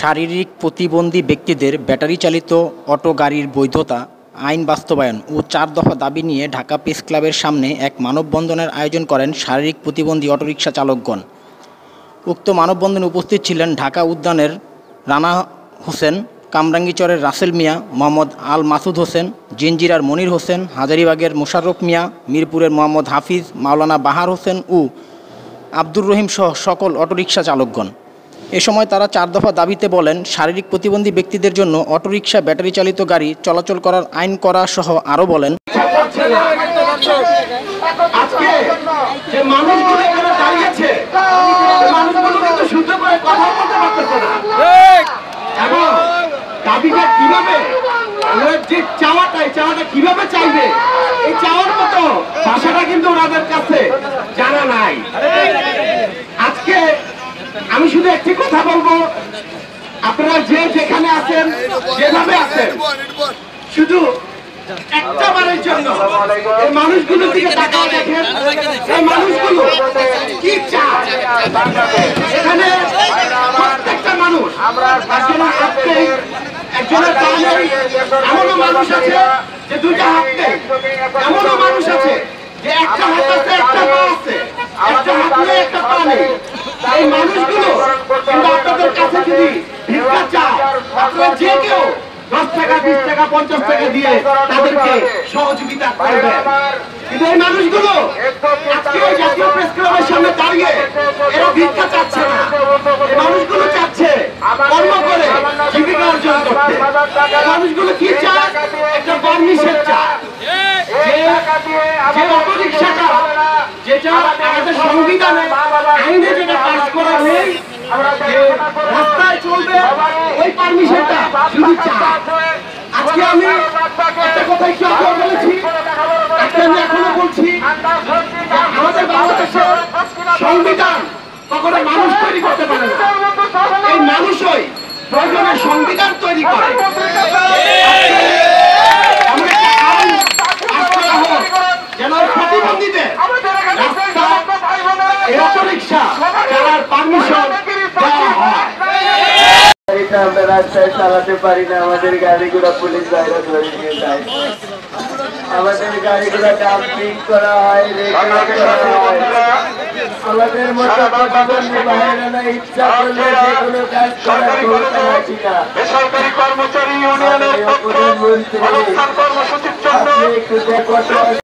শারীরিক প্রতিবন্ধী ব্যক্তিদের ব্যাটারি চালিত অটো গাড়ির বৈধতা আইন বাস্তবায়ন ও ৪ দফা দাবি নিয়ে ঢাকা প্রেস ক্লাবের সামনে এক মানববন্ধনের আয়োজন করেন শারীরিক প্রতিবন্ধী অটোরিকশা চালকগণ। উক্ত মানববন্ধনে উপস্থিত ছিলেন ঢাকা উদ্যানের রানা হোসেন, কামরাঙ্গীচরের রাসেল মিয়া, মোহাম্মদ আল মাসুদ হোসেন, জিঞ্জিরার মনির হোসেন, হাজারীবাগের মোশাররফ মিয়া, মিরপুরের মোহাম্মদ হাফিজ, মাওলানা বাহার হোসেন ও আব্দুর রহিম সহ সকল অটোরিকশা চালকগণ। এ সময় তারা ৪ দফা দাবিতে বলেন, শারীরিক প্রতিবন্ধী ব্যক্তিদের জন্য অটোরিকশা ব্যাটারি চালিত গাড়ি চলাচল করার আইন করা সহ আরও বলেন, কিভাবে চাইবে এই চাওয়ার মতো ভাষাটা কিন্তু ওনাদের কাছে জানা নাই। আজকে আমি শুধু একটি কথা বলবো, আপনারা যে যেখানে আছেন, যেভাবে আছেন, শুধু একটা বারের জন্য এই মানুষগুলো দিকে তাকাও, দেখেন এই মানুষগুলো কি চায়। এখানে প্রত্যেকটা মানুষ একজনের পা নেই, এমনও মানুষ আছে যে দুইটা হাত নেই, এমনও মানুষ আছে যে একটা হাত আছে, একটা পা আছে, একটা হাত নেই, একটা পা নেই। এই মানুষগুলো কিন্তু আপনাদের কাছে যদি ভিক্ষা চায়, আপনারা যে কেউ 10 টাকা, 20 টাকা, 50 টাকা দিয়ে তাদেরকে সহযোগিতা করবেন। কিন্তু এই মানুষগুলো আজকে জাতীয় প্রেস ক্লাবের সামনে দাঁড়িয়ে এরা ভিক্ষা চাচ্ছে না, এই মানুষগুলো চাচ্ছে কর্ম করে জীবিকা অর্জন করতে। এই মানুষগুলো কি চায়? একটা পারমিশন চায়, যে অটোরিকশাটা যেটা আমাদের সংবিধানে আইনে যেটা পাস করা নেই, রাস্তায় চলবে ওই পারমিশনটা শুধু চায়। আজকে আমি একটা কথা একটু আগে বলেছি, আমি এখনো বলছি, আমাদের বাংলাদেশের সংবিধান কখনো মানুষ তৈরি করতে পারে না, এই মানুষই প্রয়োজনে সংবিধান তৈরি করে। যেন প্রতিবন্ধীদের অটোরিকশা চালার পারমিশন দেওয়া হয়। আমরা রাস্তায় চালাতে পারি না, আমাদের গাড়িগুলো পুলিশ বাইরে ধরে নিয়ে যায়, আমাদের গাড়িগুলো ডাম্পিং করা হয়, আমাদের মতো প্রতিবন্ধী ভাইয়েরা ইচ্ছা করলে যে কোনো কাজ করার ক্ষমতা রাখি না। বেসরকারি কর্মচারী ইউনিয়নের প্রধানমন্ত্রী, আপনি একটু দেখো